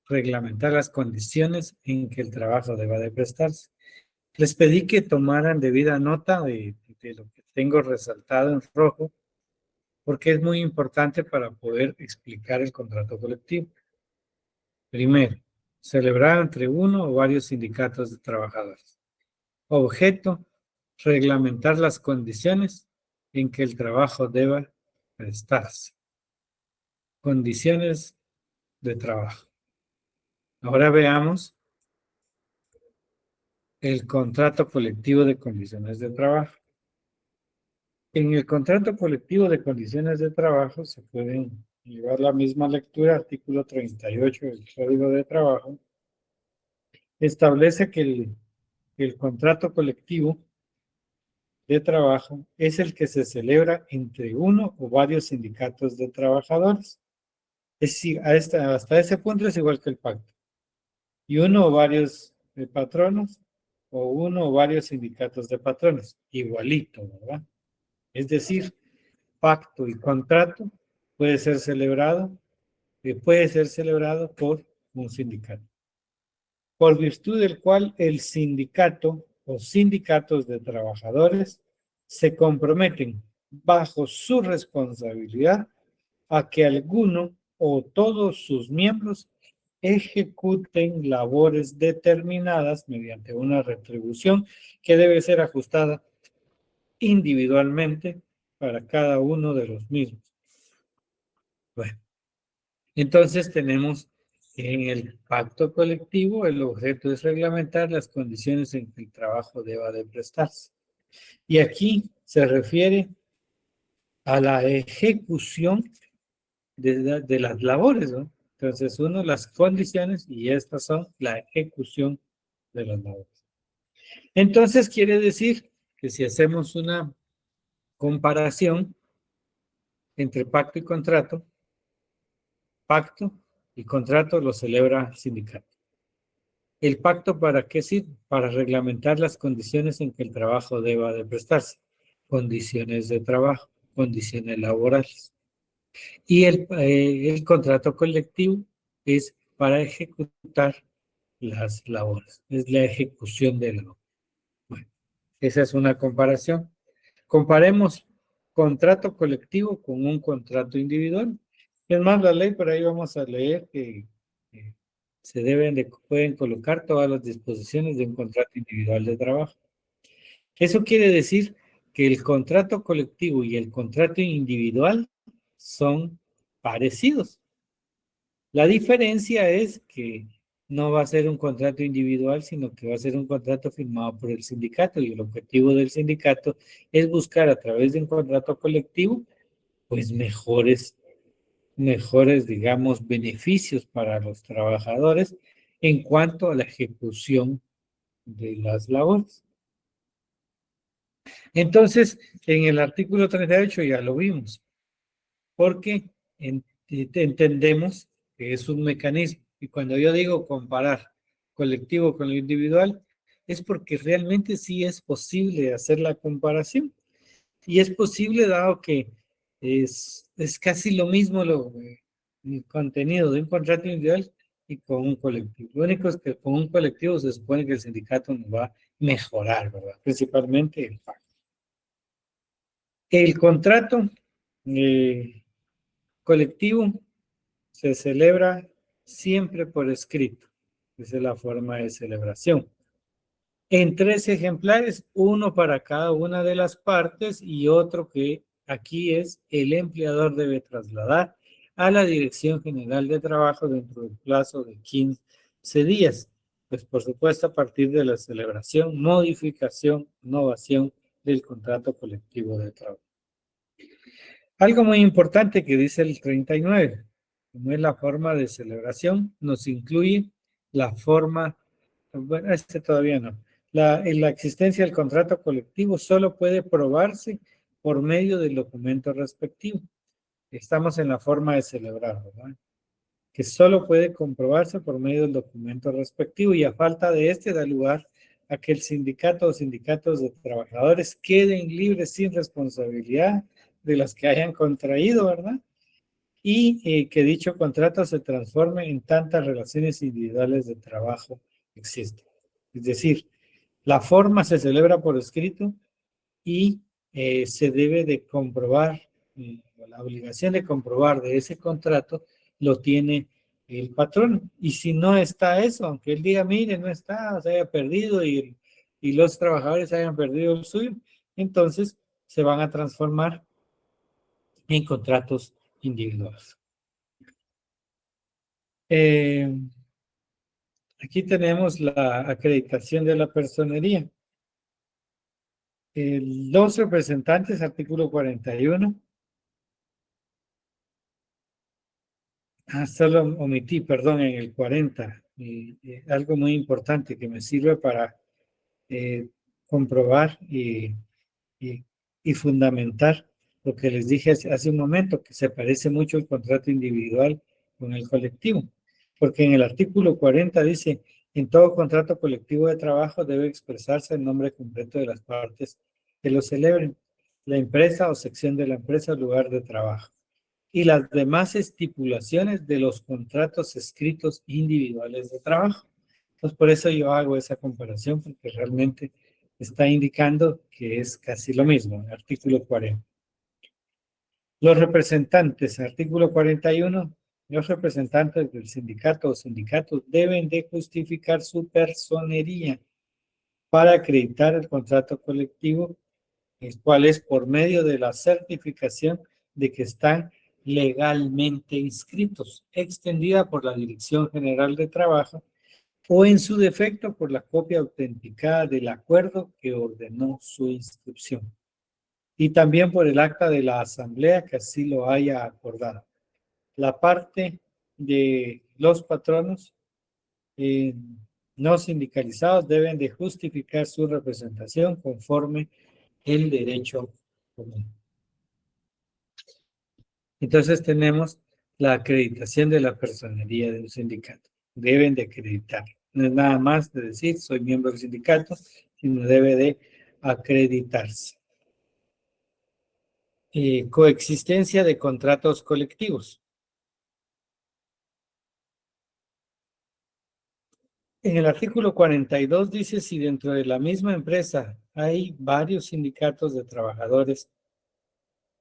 reglamentar las condiciones en que el trabajo deba de prestarse. Les pedí que tomaran debida nota de lo que tengo resaltado en rojo, porque es muy importante para poder explicar el contrato colectivo. Primero, celebrar entre uno o varios sindicatos de trabajadores. Objeto, reglamentar las condiciones en que el trabajo deba prestarse. Condiciones de trabajo. Ahora veamos el contrato colectivo de condiciones de trabajo. En el contrato colectivo de condiciones de trabajo se pueden llevar la misma lectura, artículo 38 del Código de Trabajo, establece que el contrato colectivo de trabajo es el que se celebra entre uno o varios sindicatos de trabajadores. Es decir, hasta ese punto es igual que el pacto. Y uno o varios patronos o uno o varios sindicatos de patrones. Igualito, ¿verdad? Es decir, pacto y contrato puede ser celebrado por un sindicato, por virtud del cual el sindicato o sindicatos de trabajadores se comprometen bajo su responsabilidad a que alguno o todos sus miembros ejecuten labores determinadas mediante una retribución que debe ser ajustada individualmente para cada uno de los mismos. Bueno, entonces tenemos en el pacto colectivo el objeto es reglamentar las condiciones en que el trabajo deba de prestarse. Y aquí se refiere a la ejecución de las labores, ¿no? Entonces, uno, las condiciones y estas son la ejecución de las labores. Entonces, quiere decir que si hacemos una comparación entre pacto y contrato lo celebra el sindicato. ¿El pacto para qué sirve? Para reglamentar las condiciones en que el trabajo deba de prestarse. Condiciones de trabajo, condiciones laborales. Y el contrato colectivo es para ejecutar las labores. Es la ejecución de la labor. Bueno, esa es una comparación. Comparemos contrato colectivo con un contrato individual. Es más, la ley, por ahí vamos a leer que pueden colocar todas las disposiciones de un contrato individual de trabajo. Eso quiere decir que el contrato colectivo y el contrato individual son parecidos. La diferencia es que no va a ser un contrato individual, sino que va a ser un contrato firmado por el sindicato y el objetivo del sindicato es buscar a través de un contrato colectivo, pues mejores, digamos, beneficios para los trabajadores en cuanto a la ejecución de las labores. Entonces, en el artículo 38 ya lo vimos, porque entendemos que es un mecanismo. Y cuando yo digo comparar colectivo con lo individual, es porque realmente sí es posible hacer la comparación. Y es posible dado que es casi lo mismo el contenido de un contrato individual y con un colectivo. Lo único es que con un colectivo se supone que el sindicato nos va a mejorar, ¿verdad? Principalmente el pago. El contrato colectivo se celebra siempre por escrito. Esa es la forma de celebración. En 3 ejemplares, uno para cada una de las partes y otro que aquí es el empleador debe trasladar a la Dirección General de Trabajo dentro del plazo de 15 días. Pues por supuesto a partir de la celebración, modificación, innovación del contrato colectivo de trabajo. Algo muy importante que dice el 39, como es la forma de celebración, nos incluye la forma, bueno, todavía no. La existencia del contrato colectivo solo puede probarse por medio del documento respectivo. Estamos en la forma de celebrar, ¿verdad? Que solo puede comprobarse por medio del documento respectivo y a falta de este da lugar a que el sindicato o sindicatos de trabajadores queden libres sin responsabilidad de las que hayan contraído, ¿verdad? y que dicho contrato se transforme en tantas relaciones individuales de trabajo existen. Es decir, la forma se celebra por escrito y se debe de comprobar, la obligación de comprobar de ese contrato lo tiene el patrón. Y si no está eso, aunque él diga, mire, no está, se haya perdido y los trabajadores hayan perdido el suyo, entonces se van a transformar en contratos individuales. Aquí tenemos la acreditación de la personería. Los representantes, artículo 41. Solo omití, perdón, en el 40. Algo muy importante que me sirve para comprobar y, y fundamentar lo que les dije hace un momento, que se parece mucho el contrato individual con el colectivo. Porque en el artículo 40 dice, en todo contrato colectivo de trabajo debe expresarse el nombre completo de las partes que lo celebren, la empresa o sección de la empresa o lugar de trabajo, y las demás estipulaciones de los contratos escritos individuales de trabajo. Entonces, por eso yo hago esa comparación, porque realmente está indicando que es casi lo mismo, el artículo 40. Los representantes, artículo 41, los representantes del sindicato o sindicatos deben de justificar su personería para acreditar el contrato colectivo, el cual es por medio de la certificación de que están legalmente inscritos, extendida por la Dirección General de Trabajo o en su defecto por la copia autenticada del acuerdo que ordenó su inscripción y también por el acta de la asamblea que así lo haya acordado. La parte de los patronos eh, no sindicalizados deben de justificar su representación conforme el derecho común. Entonces tenemos la acreditación de la personería del sindicato. Deben de acreditar. No es nada más de decir soy miembro del sindicato, sino debe de acreditarse. Coexistencia de contratos colectivos. En el artículo 42 dice si dentro de la misma empresa hay varios sindicatos de trabajadores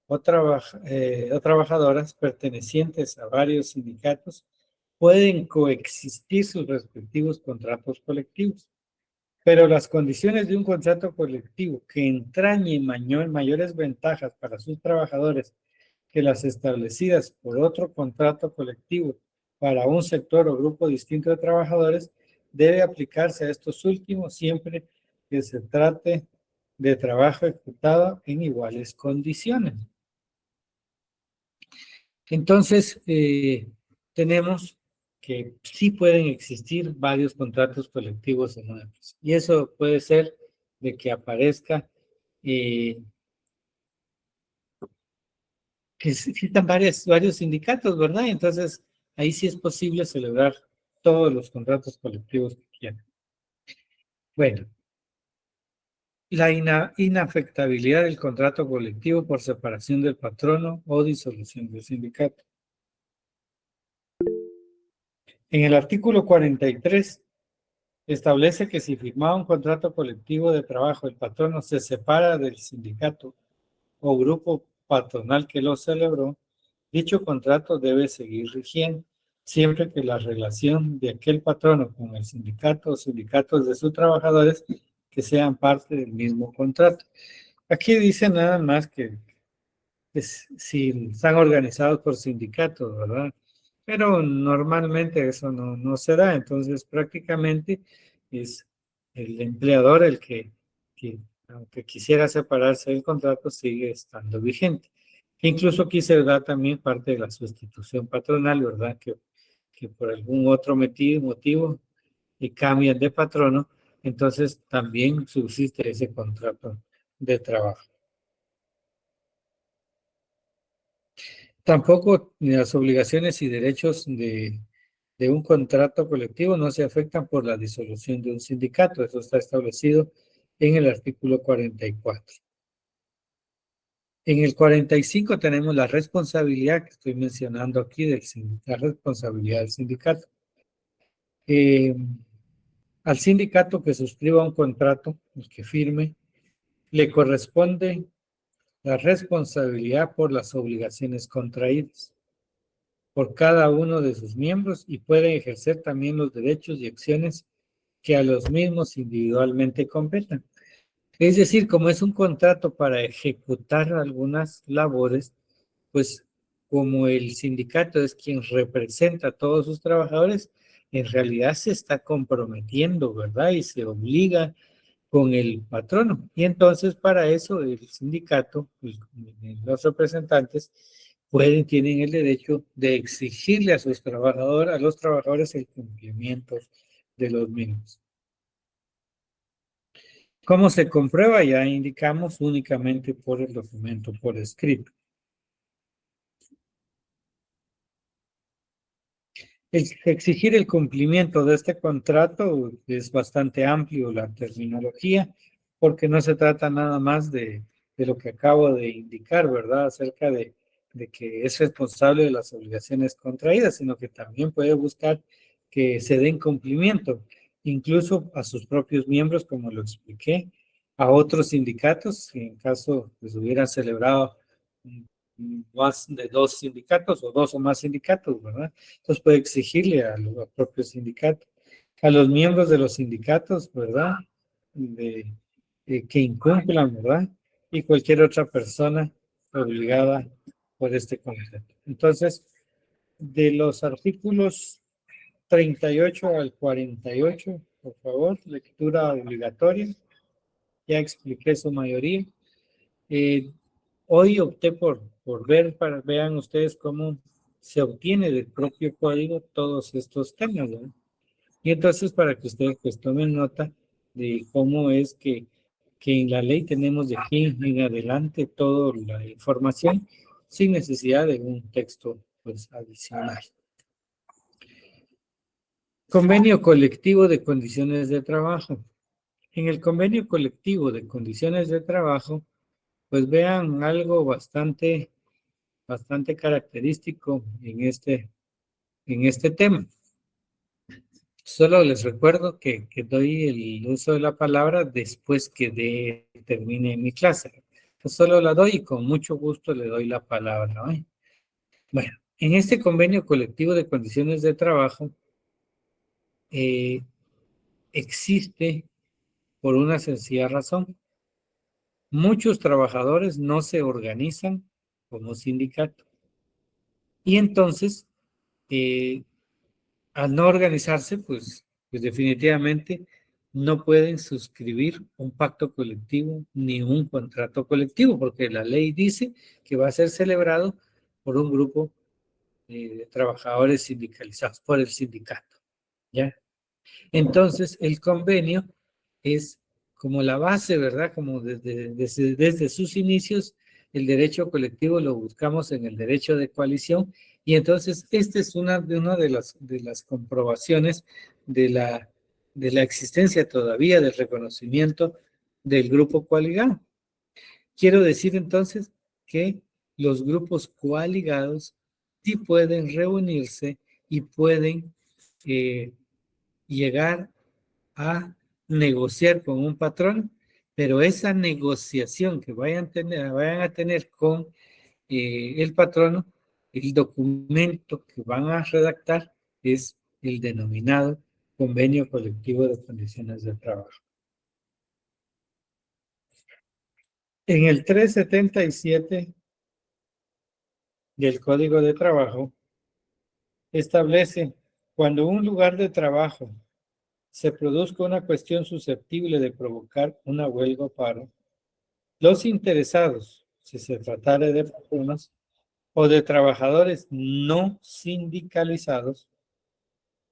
o trabajadoras pertenecientes a varios sindicatos, pueden coexistir sus respectivos contratos colectivos. Pero las condiciones de un contrato colectivo que entrañe mayores ventajas para sus trabajadores que las establecidas por otro contrato colectivo para un sector o grupo distinto de trabajadores, debe aplicarse a estos últimos siempre que se trate de trabajo ejecutado en iguales condiciones. Entonces, tenemos que sí pueden existir varios contratos colectivos en una empresa. Y eso puede ser de que aparezca que existan varios sindicatos, ¿verdad? Entonces, ahí sí es posible celebrar todos los contratos colectivos que quieran. Bueno, la inafectabilidad del contrato colectivo por separación del patrono o disolución del sindicato. En el artículo 43 establece que si firmaba un contrato colectivo de trabajo, el patrono se separa del sindicato o grupo patronal que lo celebró, dicho contrato debe seguir rigiendo, siempre que la relación de aquel patrono con el sindicato o sindicatos de sus trabajadores que sean parte del mismo contrato. Aquí dice nada más que si están organizados por sindicatos, ¿verdad? Pero normalmente eso no se da, entonces prácticamente es el empleador el que, aunque quisiera separarse del contrato, sigue estando vigente. Incluso aquí se da también parte de la sustitución patronal, ¿verdad? Que por algún otro motivo y cambian de patrono, entonces también subsiste ese contrato de trabajo. Tampoco las obligaciones y derechos de un contrato colectivo no se afectan por la disolución de un sindicato. Eso está establecido en el artículo 44. En el 45 tenemos la responsabilidad que estoy mencionando aquí, la responsabilidad del sindicato. Al sindicato que suscriba un contrato, el que firme, le corresponde la responsabilidad por las obligaciones contraídas por cada uno de sus miembros y puede ejercer también los derechos y acciones que a los mismos individualmente competan. Es decir, como es un contrato para ejecutar algunas labores, pues como el sindicato es quien representa a todos sus trabajadores, en realidad se está comprometiendo, ¿verdad? Y se obliga con el patrono. Y entonces para eso el sindicato, los representantes, tienen el derecho de exigirle a sus trabajadores, a los trabajadores el cumplimiento de los mismos. ¿Cómo se comprueba? Ya indicamos únicamente por el documento por escrito. Exigir el cumplimiento de este contrato es bastante amplio la terminología, porque no se trata nada más de lo que acabo de indicar, ¿verdad? Acerca de que es responsable de las obligaciones contraídas, sino que también puede buscar que se den cumplimiento, incluso a sus propios miembros, como lo expliqué, a otros sindicatos, si en caso pues hubieran celebrado más de dos sindicatos o dos o más sindicatos, ¿verdad? Entonces puede exigirle a los propios sindicatos, a los miembros de los sindicatos, ¿verdad? Que incumplan, ¿verdad? Y cualquier otra persona obligada por este concepto. Entonces, de los artículos 38 al 48, por favor, lectura obligatoria. Ya expliqué su mayoría. Eh, Hoy opté por vean ustedes cómo se obtiene del propio código todos estos temas, ¿no? Y entonces para que ustedes pues tomen nota de cómo es que en la ley tenemos de aquí en adelante toda la información sin necesidad de un texto pues adicional. Convenio colectivo de condiciones de trabajo. En el convenio colectivo de condiciones de trabajo, pues vean algo bastante característico en este tema. Solo les recuerdo que doy el uso de la palabra después que termine mi clase. Entonces solo la doy y con mucho gusto le doy la palabra, ¿eh? Bueno, en este convenio colectivo de condiciones de trabajo eh, existe por una sencilla razón. Muchos trabajadores no se organizan como sindicato y entonces eh, al no organizarse, pues definitivamente no pueden suscribir un pacto colectivo ni un contrato colectivo, porque la ley dice que va a ser celebrado por un grupo de trabajadores sindicalizados, por el sindicato, ¿ya? Entonces, el convenio es como la base, ¿verdad? Como desde sus inicios, el derecho colectivo lo buscamos en el derecho de coalición y entonces esta es una de las comprobaciones de la existencia todavía del reconocimiento del grupo coaligado. Quiero decir entonces que los grupos coaligados sí pueden reunirse y pueden llegar a negociar con un patrón, pero esa negociación que vayan a tener con el patrono, el documento que van a redactar es el denominado convenio colectivo de condiciones de trabajo. En el 377 del Código de Trabajo establece cuando un lugar de trabajo se produzca una cuestión susceptible de provocar una huelga o paro, los interesados, si se tratara de personas o de trabajadores no sindicalizados,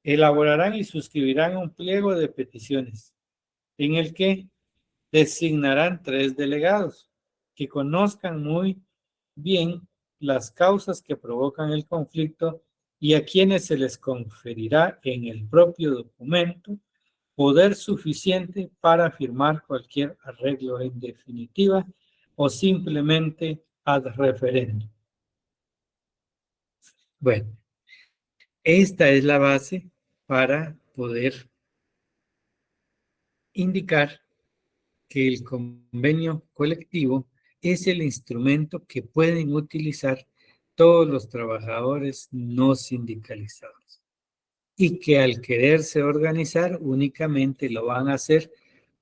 elaborarán y suscribirán un pliego de peticiones en el que designarán 3 delegados que conozcan muy bien las causas que provocan el conflicto y a quienes se les conferirá en el propio documento poder suficiente para firmar cualquier arreglo en definitiva o simplemente ad referendum. Bueno, esta es la base para poder indicar que el convenio colectivo es el instrumento que pueden utilizar todos los trabajadores no sindicalizados y que al quererse organizar únicamente lo van a hacer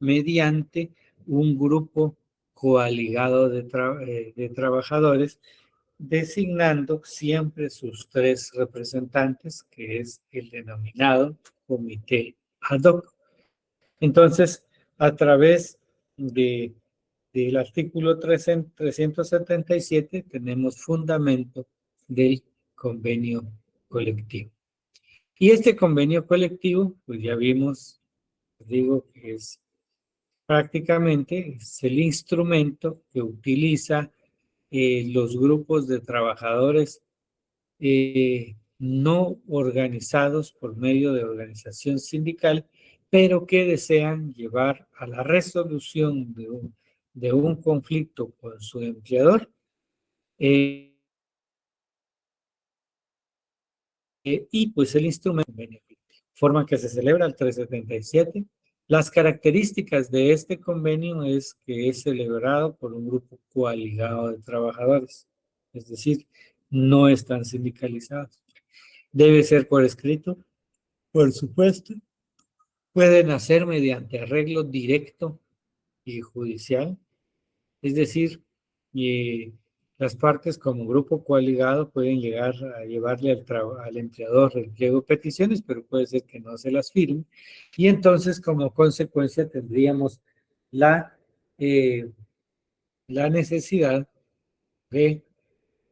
mediante un grupo coaligado de trabajadores, designando siempre sus tres representantes, que es el denominado comité ad hoc. Entonces, a través de, del artículo 377 tenemos fundamento del convenio colectivo. Y este convenio colectivo, pues ya vimos, digo que es prácticamente es el instrumento que utiliza los grupos de trabajadores no organizados por medio de organización sindical, pero que desean llevar a la resolución de un conflicto con su empleador y pues el instrumento convenio, forma que se celebra el 377. Las características de este convenio es que es celebrado por un grupo coaligado de trabajadores, es decir, no están sindicalizados. Debe ser por escrito, por supuesto. Pueden hacer mediante arreglo directo y judicial, es decir, las partes como grupo coaligado pueden llegar a llevarle al empleador el pliego de peticiones, pero puede ser que no se las firme. Y entonces, como consecuencia, tendríamos la, eh, la necesidad de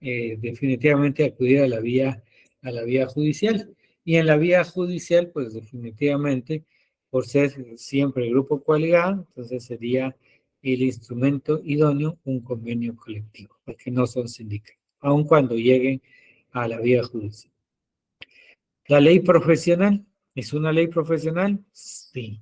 definitivamente acudir a la vía judicial. Y en la vía judicial, pues definitivamente, por ser siempre el grupo coaligado, entonces sería el instrumento idóneo un convenio colectivo, porque no son sindicatos, aun cuando lleguen a la vía judicial. La ley profesional, ¿es una ley profesional? Sí,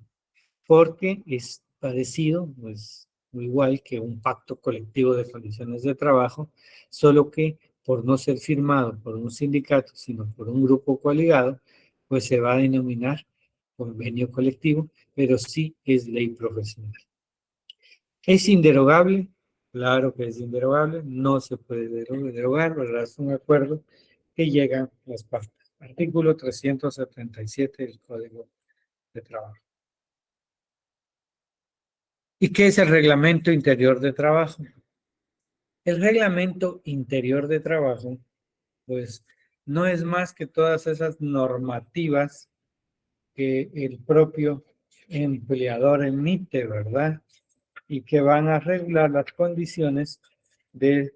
porque es parecido, pues igual que un pacto colectivo de condiciones de trabajo, solo que por no ser firmado por un sindicato, sino por un grupo coaligado, pues se va a denominar convenio colectivo, pero sí es ley profesional. ¿Es inderogable? Claro que es inderogable, no se puede derogar, ¿verdad? Es un acuerdo que llegan las partes. Artículo 377 del Código de Trabajo. ¿Y qué es el reglamento interior de trabajo? El reglamento interior de trabajo, pues, no es más que todas esas normativas que el propio empleador emite, ¿verdad? Y que van a regular las condiciones de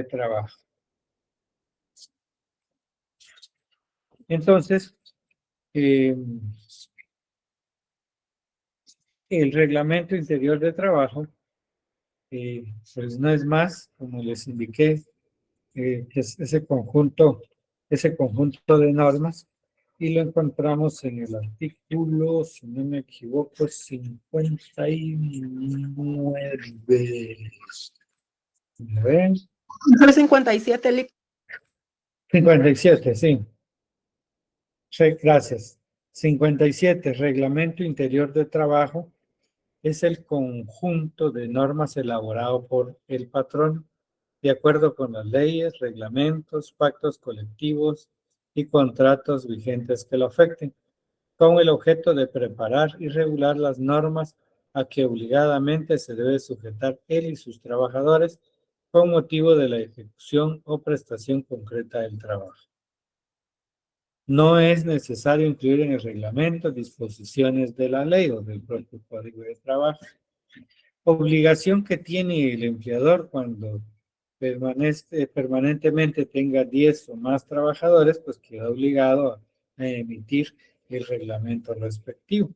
trabajo. Entonces, el reglamento interior de trabajo, pues no es más, como les indiqué, que es ese conjunto de normas, y lo encontramos en el artículo, si no me equivoco, 59. ¿Ven? 57, 57, sí. Sí, gracias. 57, Reglamento Interior de Trabajo, es el conjunto de normas elaborado por el patrón de acuerdo con las leyes, reglamentos, pactos colectivos y contratos vigentes que lo afecten, con el objeto de preparar y regular las normas a que obligadamente se debe sujetar él y sus trabajadores con motivo de la ejecución o prestación concreta del trabajo. No es necesario incluir en el reglamento disposiciones de la ley o del propio Código de Trabajo. Obligación que tiene el empleador cuando permanentemente tenga 10 o más trabajadores, pues queda obligado a emitir el reglamento respectivo.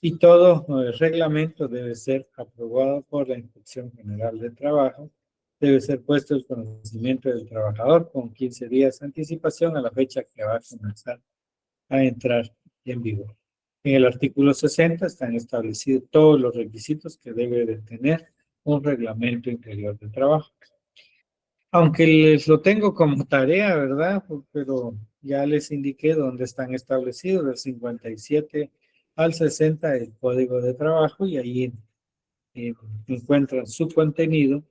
Y todo reglamento debe ser aprobado por la Inspección General de Trabajo, debe ser puesto el conocimiento del trabajador con 15 días de anticipación a la fecha que va a comenzar a entrar en vigor. En el artículo 60 están establecidos todos los requisitos que debe de tener un reglamento interior de trabajo. Aunque les lo tengo como tarea, ¿verdad? Pero ya les indiqué dónde están establecidos, del 57 al 60 el código de trabajo, y ahí encuentran su contenido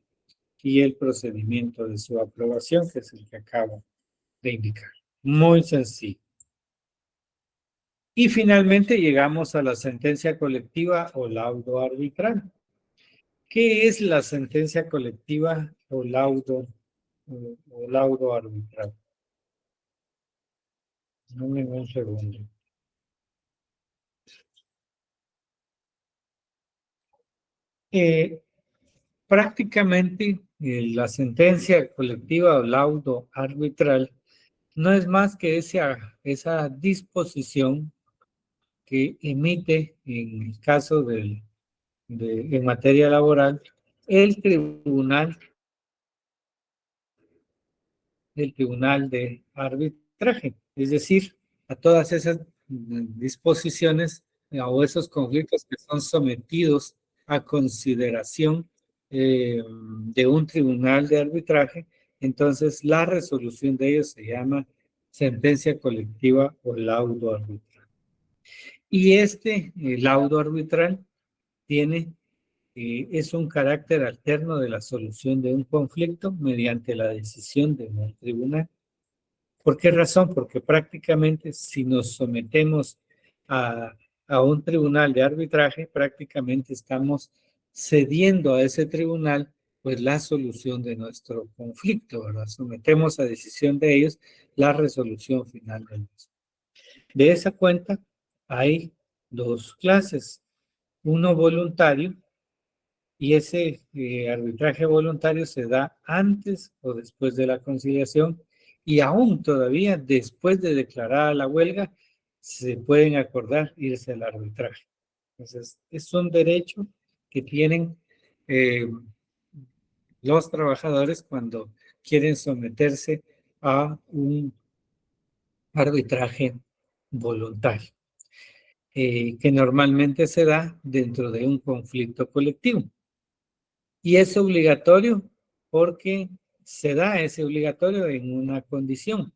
y el procedimiento de su aprobación, que es el que acabo de indicar. Muy sencillo. Y finalmente llegamos a la sentencia colectiva o laudo arbitral. ¿Qué es la sentencia colectiva o laudo arbitral? Dame un segundo. Prácticamente la sentencia colectiva o laudo arbitral no es más que esa disposición que emite en el caso en materia laboral el tribunal de arbitraje, es decir, a todas esas disposiciones o esos conflictos que son sometidos a consideración de un tribunal de arbitraje. Entonces la resolución de ellos se llama sentencia colectiva o laudo arbitral. Y este laudo arbitral es un carácter alterno de la solución de un conflicto mediante la decisión de un tribunal. ¿Por qué razón? Porque prácticamente si nos sometemos a, a un tribunal de arbitraje, prácticamente estamos cediendo a ese tribunal pues la solución de nuestro conflicto, ¿verdad? Sometemos a decisión de ellos la resolución final del mismo. De esa cuenta hay dos clases, uno voluntario, y ese arbitraje voluntario se da antes o después de la conciliación, y aún todavía después de declarada la huelga se pueden acordar irse al arbitraje. Entonces, es un derecho que tienen eh, los trabajadores cuando quieren someterse a un arbitraje voluntario, que normalmente se da dentro de un conflicto colectivo. Y es obligatorio porque se da ese obligatorio en una condición.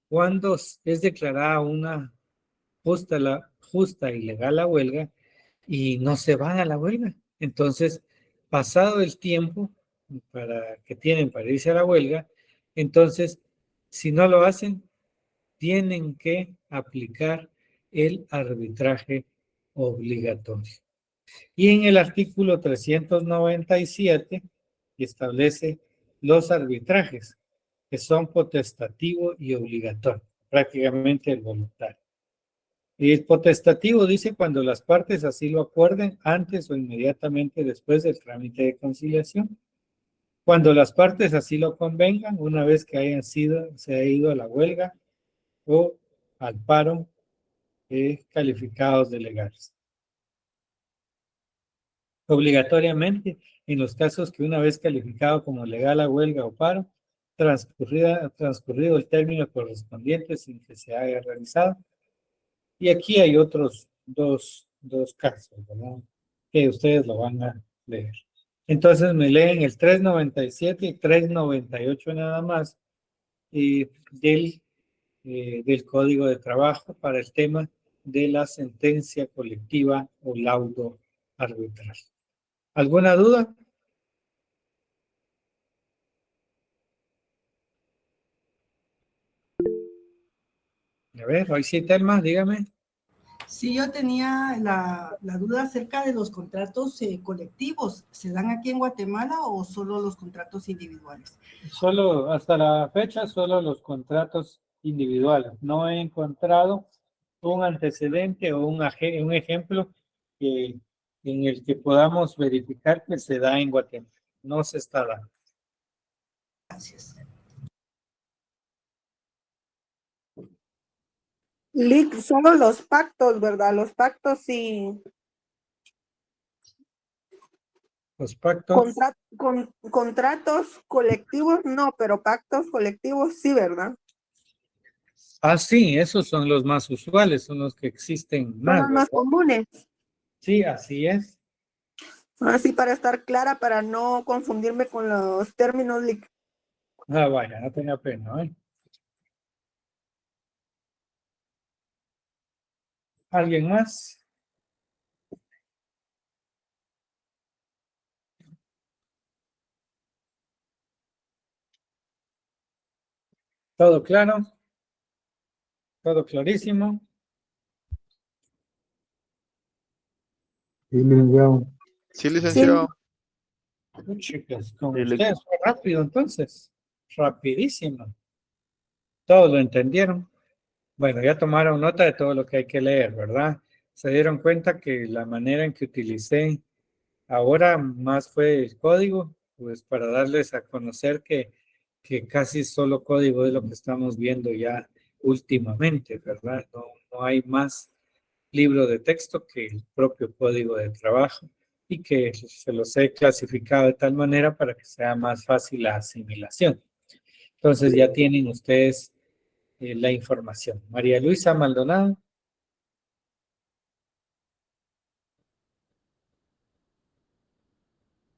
Cuando es declarada una justa y legal la huelga y no se van a la huelga. Entonces, pasado el tiempo que tienen para irse a la huelga, entonces, si no lo hacen, tienen que aplicar el arbitraje obligatorio. Y en el artículo 397 establece los arbitrajes, que son potestativo y obligatorio, prácticamente el voluntario. Y el potestativo dice cuando las partes así lo acuerden antes o inmediatamente después del trámite de conciliación. Cuando las partes así lo convengan, una vez que se ha ido a la huelga o al paro calificados de legales. Obligatoriamente, en los casos que una vez calificado como legal a huelga o paro, transcurrido el término correspondiente sin que se haya realizado. Y aquí hay otros dos casos, ¿verdad? Que ustedes lo van a leer. Entonces me leen el 397 y 398 nada más del Código de Trabajo para el tema de la sentencia colectiva o laudo arbitral. ¿Alguna duda? A ver, hoy sí, Telma, dígame. Sí, yo tenía la duda acerca de los contratos colectivos. ¿Se dan aquí en Guatemala o solo los contratos individuales? Solo, hasta la fecha, solo los contratos individuales. No he encontrado un antecedente o un ejemplo en el que podamos verificar que se da en Guatemala. No se está dando. Gracias. Lic, solo los pactos, ¿verdad? Los pactos sí. Los pactos. Contratos colectivos no, pero pactos colectivos sí, ¿verdad? Ah, sí, esos son los más usuales, son los que existen Son más, los más ¿verdad? comunes. Sí, así es. Así para estar clara, para no confundirme con los términos, Lic. Ah, vaya, no tenga pena, ¿eh? ¿Alguien más? ¿Todo claro? ¿Todo clarísimo? Sí, licenciado. Sí, Sí, licenciado. Chicas, con Sí, ustedes fue rápido entonces. Rapidísimo. Todos lo entendieron. Bueno, ya tomaron nota de todo lo que hay que leer, ¿verdad? Se dieron cuenta que la manera en que utilicé ahora más fue el código, pues para darles a conocer que casi solo código es lo que estamos viendo ya últimamente, ¿verdad? No, no hay más libro de texto que el propio código de trabajo y que se los he clasificado de tal manera para que sea más fácil la asimilación. Entonces ya tienen ustedes la información. María Luisa Maldonado.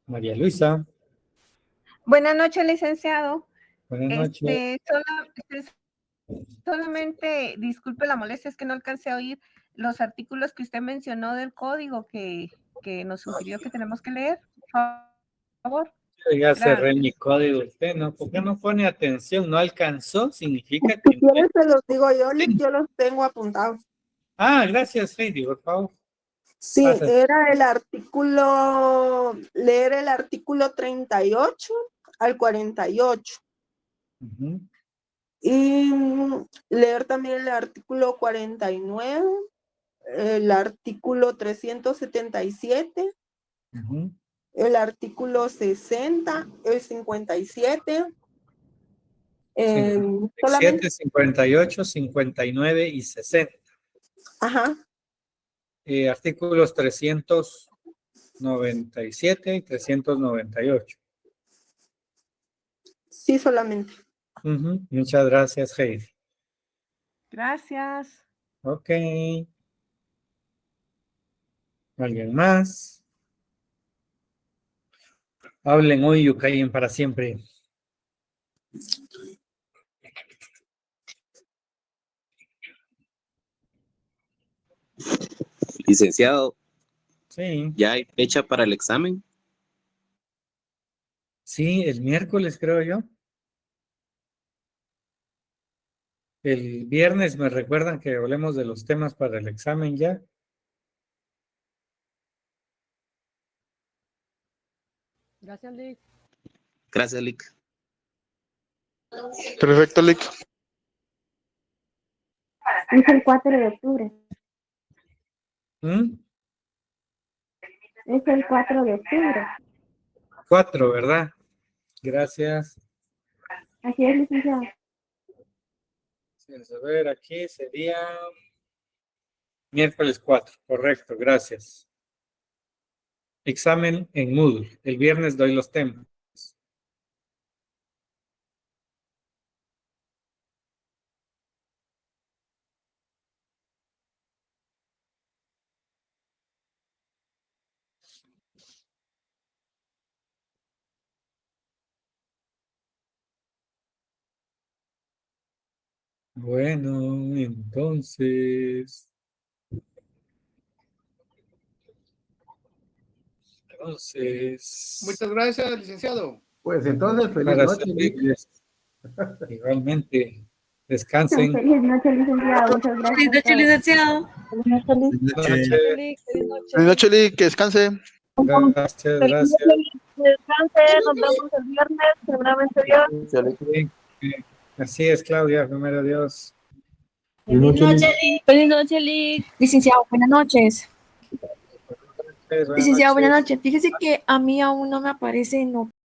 María Luisa, Buenas noches, licenciado. buenas noches. Solamente, disculpe la molestia, es que no alcancé a oír los artículos que usted mencionó del código que nos sugirió que tenemos que leer. Por favor. Ya cerré Gracias. mi código usted, ¿no? ¿Por qué no pone atención? ¿No alcanzó? Significa si que... quieres te los digo yo, Lick, yo los tengo apuntados. Ah, gracias, Heidi, por favor. Sí, Pasa. era el artículo, leer el artículo 38 al 48 Ujú, y leer también el artículo 49, el artículo 377, ujú. el artículo 60, el 57, solamente, 57, 58, 59 y 60. ajá, Artículos 397 y 398. sí, solamente. Ujú, muchas gracias, Heidi. Gracias. Ok. ¿Alguien más? Hablen hoy o callen para siempre. Licenciado, Sí, ¿ya hay fecha para el examen? sí, el miércoles creo yo. El viernes me recuerdan que hablemos de los temas para el examen ya. Gracias, Lick. Gracias, Lick. Perfecto, Lick. Es el 4 de octubre. ¿Mm? Es el 4 de octubre. 4, ¿verdad? Gracias. Así es, licenciado. Vamos a ver, aquí sería miércoles 4, correcto, gracias. Examen en Moodle. El viernes doy los temas. Bueno, entonces, Muchas gracias, licenciado. Pues entonces, feliz para noche, Lick. servirles, igualmente, descansen. Feliz noche, licenciado. Muchas gracias. Feliz noche, licenciado. Feliz noche, Lick. Buenas noches. Lick, feliz noche. Buenas noches, Lick. Que descanse. Gracias, gracias. Descanse, nos vemos el viernes, seguramente Dios. Sí, así es, Claudia, primero Dios. Feliz noche, Lick. Feliz noche, Lick. Licenciado, buenas noches. Buenas Licenciado, buenas noches. noches. Fíjese que a mí aún no me aparece, no